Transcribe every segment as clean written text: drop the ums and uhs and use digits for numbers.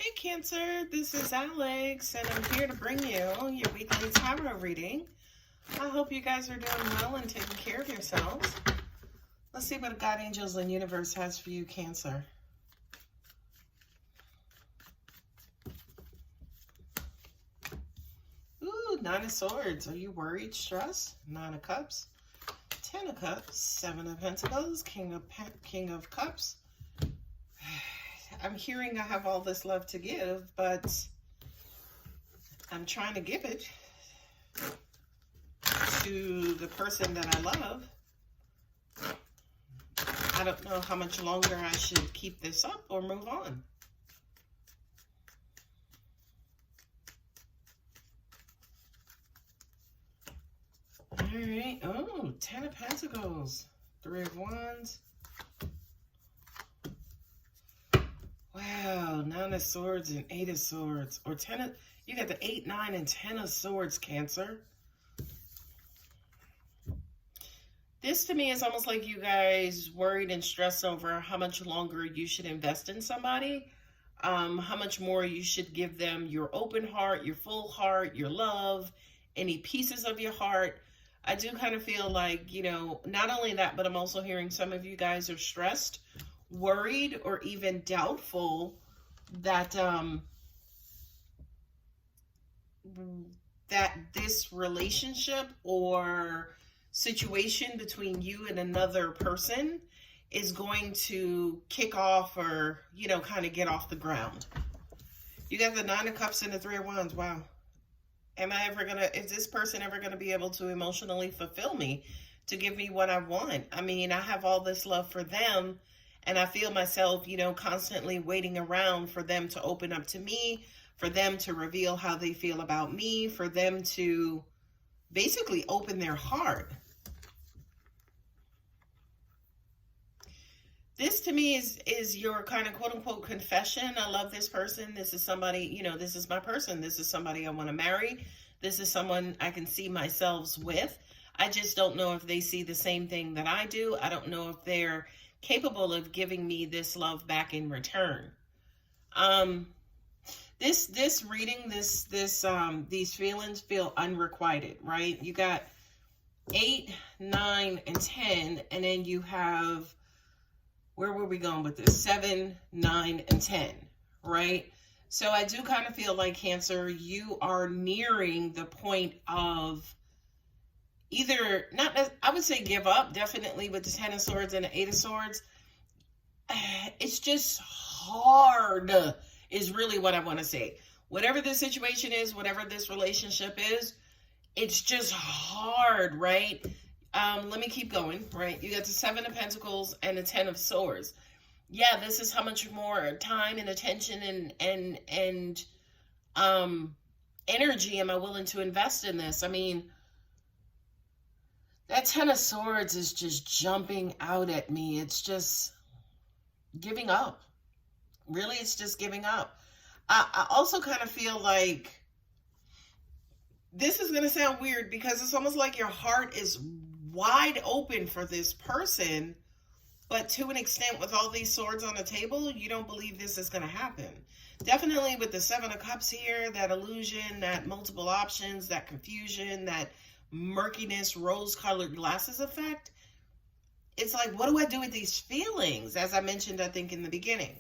Hey Cancer, this is Alex and I'm here to bring you your weekly tarot reading. I hope you guys are doing well and taking care of yourselves. Let's see what God, angels, and universe has for you, Cancer. Ooh, Nine of Swords. Are you worried, stressed? Nine of Cups, Ten of Cups, Seven of Pentacles, King of Cups. I'm hearing I have all this love to give, but I'm trying to give it to the person that I love. I don't know how much longer I should keep this up or move on. All right. Oh, Ten of Pentacles, Three of Wands. Wow, Nine of Swords and Eight of Swords. Or Ten of, you got the 8, 9, and 10 of Swords, Cancer. This to me is almost like you guys worried and stressed over how much longer you should invest in somebody. How much more you should give them your open heart, your full heart, your love, any pieces of your heart. I do kind of feel like, you know, not only that, but I'm also hearing some of you guys are stressed, worried, or even doubtful that that this relationship or situation between you and another person is going to kick off or, you know, kind of get off the ground. You got the Nine of Cups and the Three of Wands. Wow. Is this person ever gonna be able to emotionally fulfill me, to give me what I want? I mean, I have all this love for them, and I feel myself, you know, constantly waiting around for them to open up to me, for them to reveal how they feel about me, for them to basically open their heart. This to me is your kind of quote unquote confession. I love this person. This is somebody, you know, this is my person. This is somebody I want to marry. This is someone I can see myself with. I just don't know if they see the same thing that I do. I don't know if they're capable of giving me this love back in return. This reading, these feelings feel unrequited, right? You got 8, 9, and 10, and then you have, where were we going with this? 7, 9, and 10, right? So I do kind of feel like, Cancer, you are nearing the point of either, I would say give up, definitely with the 10 of Swords and the 8 of Swords. It's just hard, is really what I want to say. Whatever the situation is, whatever this relationship is, it's just hard, right? Let me keep going, right? You got the 7 of Pentacles and the 10 of Swords. Yeah, this is how much more time and attention and energy am I willing to invest in this? I mean, that 10 of Swords is just jumping out at me. It's just giving up. Really, it's just giving up. I also kind of feel like this is going to sound weird because it's almost like your heart is wide open for this person, but to an extent, with all these swords on the table, you don't believe this is going to happen. Definitely with the 7 of Cups here, that illusion, that multiple options, that confusion, that murkiness, rose-colored glasses effect. It's like, what do I do with these feelings? As I mentioned, I think in the beginning,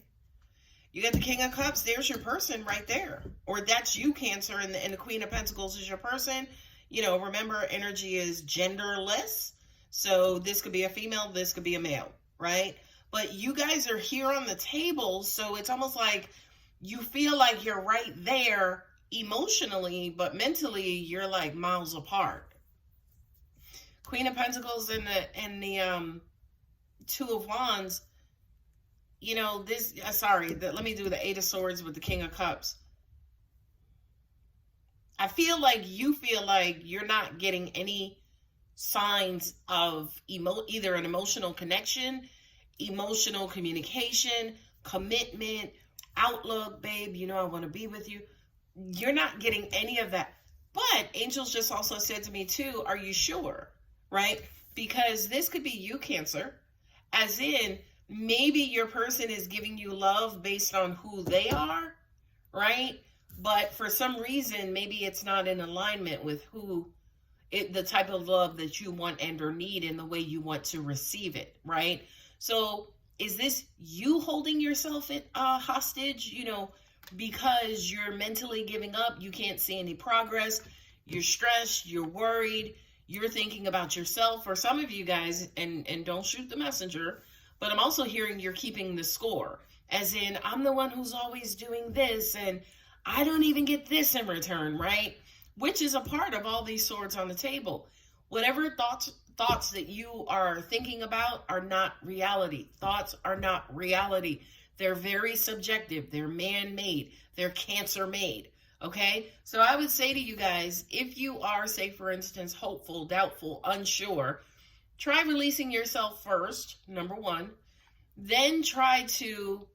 you got the King of Cups. There's your person right there, or that's you, Cancer, and the Queen of Pentacles is your person. You know, remember, energy is genderless, so this could be a female, this could be a male, right? But you guys are here on the table, so it's almost like you feel like you're right there emotionally, but mentally you're like miles apart. Queen of Pentacles and the 2 of Wands. You know, let me do the 8 of Swords with the King of Cups. I feel like you feel like you're not getting any signs of either an emotional connection, emotional communication, commitment, outlook, babe, you know I want to be with you. You're not getting any of that. But angels just also said to me too, are you sure? Right? Because this could be you, Cancer, as in maybe your person is giving you love based on who they are, right? But for some reason, maybe it's not in alignment with the type of love that you want and or need and the way you want to receive it, right? So is this you holding yourself hostage, because you're mentally giving up, you can't see any progress, you're stressed, you're worried, you're thinking about yourself? For some of you guys, and don't shoot the messenger, but I'm also hearing you're keeping the score, as in, I'm the one who's always doing this, and I don't even get this in return, right? Which is a part of all these swords on the table. Whatever thoughts that you are thinking about are not reality. Thoughts are not reality. They're very subjective. They're man-made. They're Cancer-made. Okay? So I would say to you guys, if you are, say for instance, hopeful, doubtful, unsure, try releasing yourself first, number one. Then try to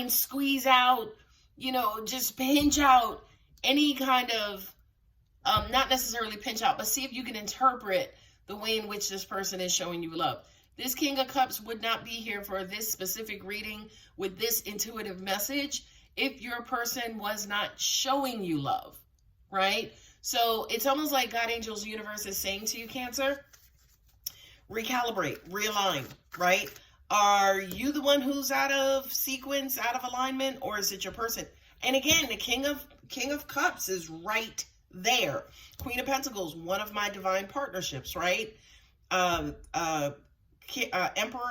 squeeze out, just pinch out any kind of, not necessarily pinch out, but see if you can interpret the way in which this person is showing you love. This King of Cups would not be here for this specific reading with this intuitive message if your person was not showing you love, right? So it's almost like God, angels, universe is saying to you, Cancer, recalibrate, realign, right? Are you the one who's out of sequence, out of alignment, or is it your person? And again, the King of Cups is right there. Queen of Pentacles, one of my divine partnerships, right? Emperor,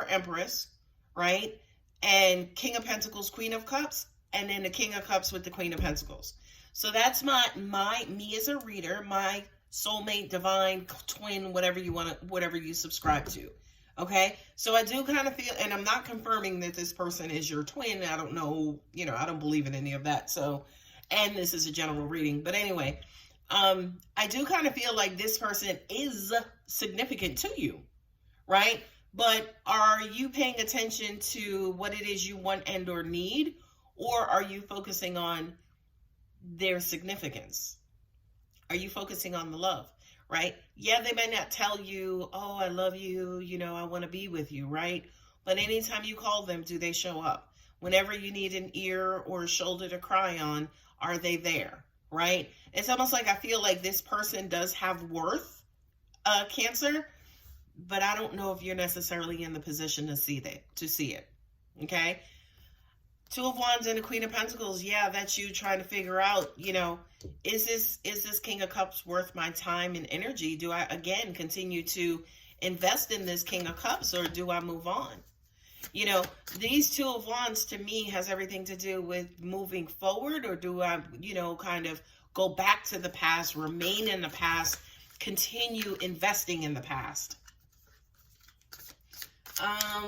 Empress, right? And King of Pentacles, Queen of Cups, and then the King of Cups with the Queen of Pentacles. So that's me as a reader, my soulmate, divine, twin, whatever you subscribe to. Okay, so I do kind of feel, and I'm not confirming that this person is your twin. I don't know, I don't believe in any of that. So, and this is a general reading. But anyway, I do kind of feel like this person is significant to you, right? But are you paying attention to what it is you want and or need? Or are you focusing on their significance? Are you focusing on the love? Right? Yeah, they may not tell you, oh, I love you, I want to be with you, right? But anytime you call them, do they show up? Whenever you need an ear or a shoulder to cry on, are they there, right? It's almost like I feel like this person does have worth, Cancer, but I don't know if you're necessarily in the position to see it, okay? Two of Wands and the Queen of Pentacles, yeah, that's you trying to figure out, is this King of Cups worth my time and energy? Do I, again, continue to invest in this King of Cups, or do I move on? These Two of Wands to me has everything to do with moving forward, or do I, kind of go back to the past, remain in the past, continue investing in the past?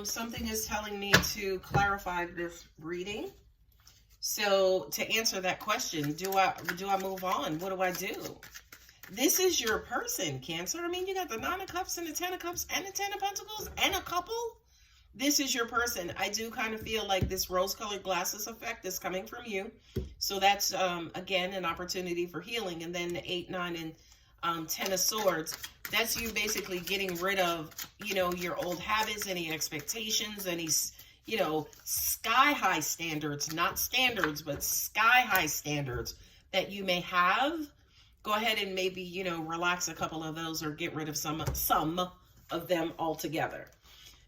Something is telling me to clarify this reading. So to answer that question, do I move on? What do I do? This is your person, Cancer. I mean, you got the Nine of Cups and the Ten of Cups and the Ten of Pentacles and a couple. This is your person. I do kind of feel like this rose-colored glasses effect is coming from you. So that's, again, an opportunity for healing. And then the 8, 9, and 10 of Swords. That's you basically getting rid of, your old habits, any expectations, any, sky-high standards, not standards, but sky-high standards that you may have. Go ahead and maybe, relax a couple of those, or get rid of some of them altogether.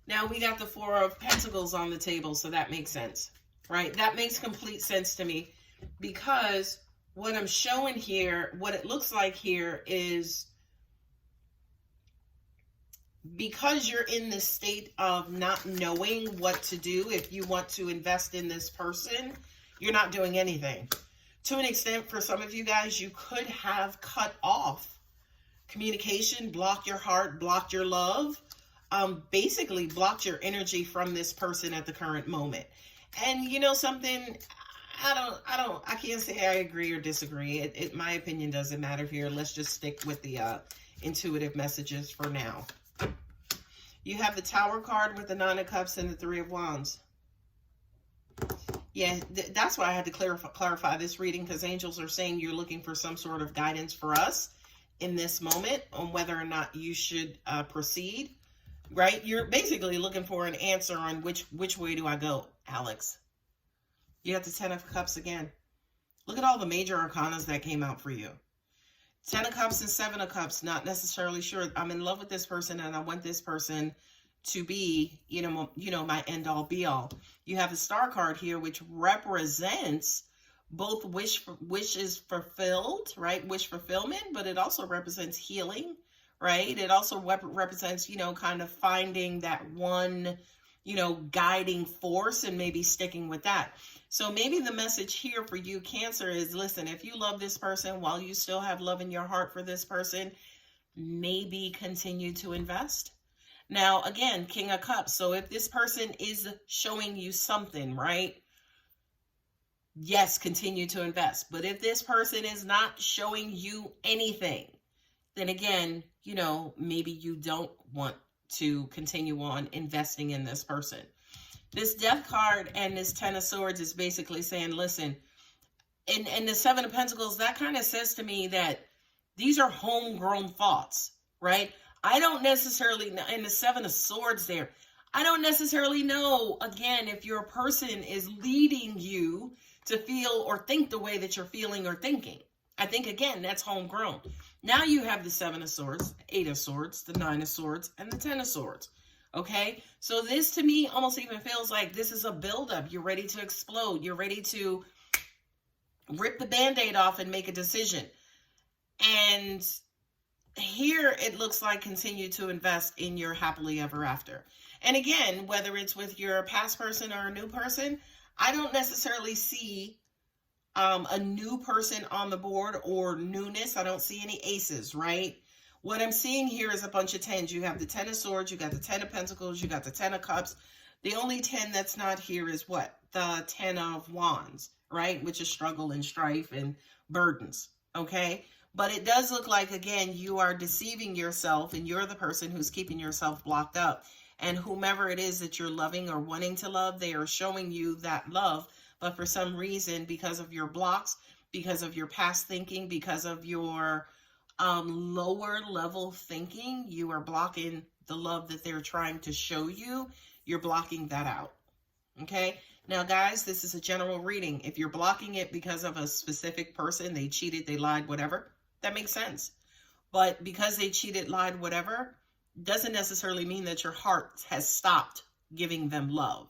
Now we got the Four of Pentacles on the table, so that makes sense, right? That makes complete sense to me, because what I'm showing here, what it looks like here is, because you're in this state of not knowing what to do, if you want to invest in this person, you're not doing anything. To an extent, for some of you guys, you could have cut off communication, blocked your heart, blocked your love, basically blocked your energy from this person at the current moment. And something, I can't say I agree or disagree. My opinion doesn't matter here. Let's just stick with the intuitive messages for now. You have the Tower card with the Nine of Cups and the Three of Wands. Yeah, that's why I had to clarify this reading, because angels are saying you're looking for some sort of guidance for us in this moment on whether or not you should proceed, right? You're basically looking for an answer on which way do I go, Alex. You got the Ten of Cups again. Look at all the major arcanas that came out for you. 10 of Cups and 7 of Cups, not necessarily sure. I'm in love with this person and I want this person to be, you know, my end all be all. You have the Star card here, which represents both wishes fulfilled, right? Wish fulfillment, but it also represents healing, right? It also represents, you know, kind of finding that one, you know, guiding force and maybe sticking with that. So maybe the message here for you, Cancer, is listen, if you love this person while you still have love in your heart for this person, maybe continue to invest. Now, again, King of Cups. So if this person is showing you something, right? Yes, continue to invest. But if this person is not showing you anything, then again, you know, maybe you don't want to continue on investing in this person. This Death card and this 10 of Swords is basically saying, listen, and the 7 of Pentacles, that kind of says to me that these are homegrown thoughts, right? I don't necessarily know, and the 7 of Swords there, I don't necessarily know, again, if your person is leading you to feel or think the way that you're feeling or thinking. I think, again, that's homegrown. Now you have the 7 of Swords, 8 of Swords, the 9 of Swords, and the 10 of Swords. Okay? So this, to me, almost even feels like this is a buildup. You're ready to explode. You're ready to rip the Band-Aid off and make a decision. And here it looks like continue to invest in your happily ever after. And again, whether it's with your past person or a new person, I don't necessarily see a new person on the board or newness. I don't see any aces, right? What I'm seeing here is a bunch of 10s. You have the 10 of Swords, you got the 10 of Pentacles, you got the 10 of Cups. The only 10 that's not here is what? The 10 of Wands, right? Which is struggle and strife and burdens, okay? But it does look like, again, you are deceiving yourself and you're the person who's keeping yourself blocked up. And whomever it is that you're loving or wanting to love, they are showing you that love. But for some reason, because of your blocks, because of your past thinking, because of your lower level thinking, you are blocking the love that they're trying to show you. You're blocking that out. Okay? Now, guys, this is a general reading. If you're blocking it because of a specific person, they cheated, they lied, whatever, that makes sense. But because they cheated, lied, whatever, doesn't necessarily mean that your heart has stopped giving them love.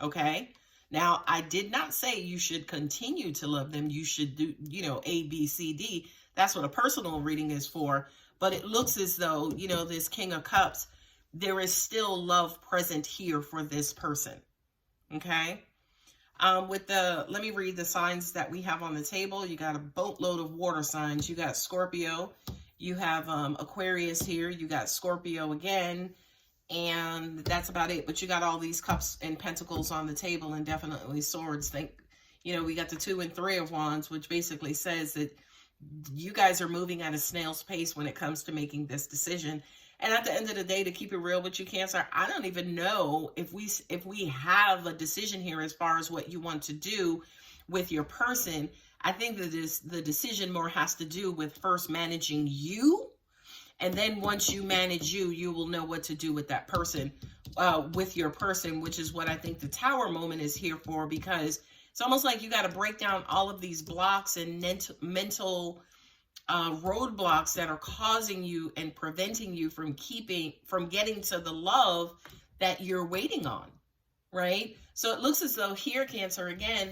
Okay? Now, I did not say you should continue to love them. You should do, you know, A, B, C, D. That's what a personal reading is for. But it looks as though, you know, this King of Cups, there is still love present here for this person. Okay? Let me read the signs that we have on the table. You got a boatload of water signs. You got Scorpio. You have Aquarius here. You got Scorpio again. And that's about it. But you got all these Cups and Pentacles on the table and definitely Swords. You know, we got the 2 and 3 of Wands, which basically says that you guys are moving at a snail's pace when it comes to making this decision. And at the end of the day, to keep it real with you, Cancer, I don't even know if we have a decision here as far as what you want to do with your person. I think that the decision more has to do with first managing you. And then once you manage you, you will know what to do with that person, with your person, which is what I think the Tower moment is here for, because it's almost like you got to break down all of these blocks and mental roadblocks that are causing you and preventing you from getting to the love that you're waiting on, right? So it looks as though here, Cancer, again,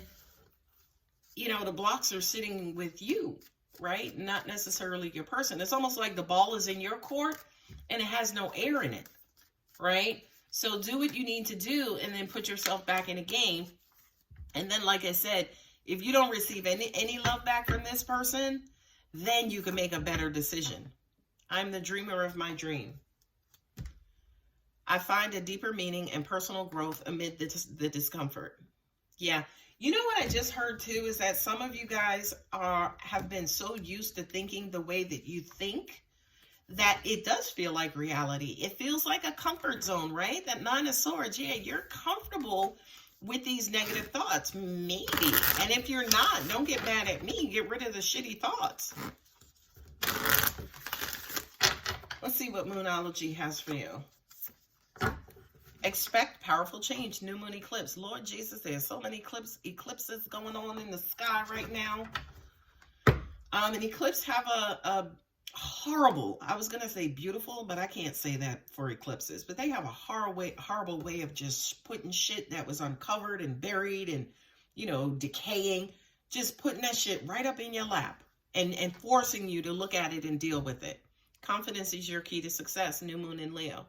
you know, the blocks are sitting with you, right? Not necessarily your person. It's almost like the ball is in your court and it has no air in it, right? So do what you need to do and then put yourself back in a game. And then, like I said, if you don't receive any love back from this person, then you can make a better decision. I'm the dreamer of my dream. I find a deeper meaning and personal growth amid the discomfort. Yeah. You know what I just heard too is that some of you guys have been so used to thinking the way that you think that it does feel like reality. It feels like a comfort zone, right? That 9 of Swords, yeah, you're comfortable with these negative thoughts, maybe. And if you're not, don't get mad at me. Get rid of the shitty thoughts. Let's see what Moonology has for you. Expect powerful change. New moon eclipse. Lord Jesus, there's so many eclipses going on in the sky right now. An eclipse have a horrible, I was going to say beautiful, but I can't say that for eclipses, but they have a horrible way of just putting shit that was uncovered and buried and, you know, decaying, just putting that shit right up in your lap and forcing you to look at it and deal with it. Confidence is your key to success. New moon in Leo.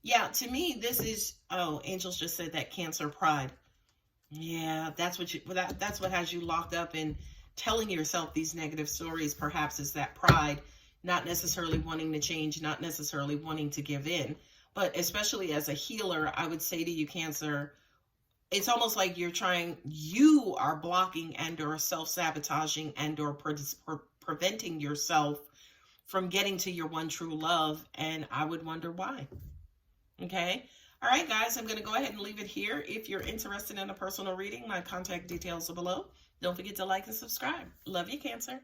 Yeah, to me, this is, oh, angels just said that Cancer pride. Yeah, that's what has you locked up in telling yourself these negative stories. Perhaps is that pride, not necessarily wanting to change, not necessarily wanting to give in. But especially as a healer, I would say to you, Cancer, it's almost like you are blocking and or self-sabotaging and or preventing yourself from getting to your one true love. And I would wonder why. Okay. All right, guys, I'm going to go ahead and leave it here. If you're interested in a personal reading, my contact details are below. Don't forget to like and subscribe. Love you, Cancer.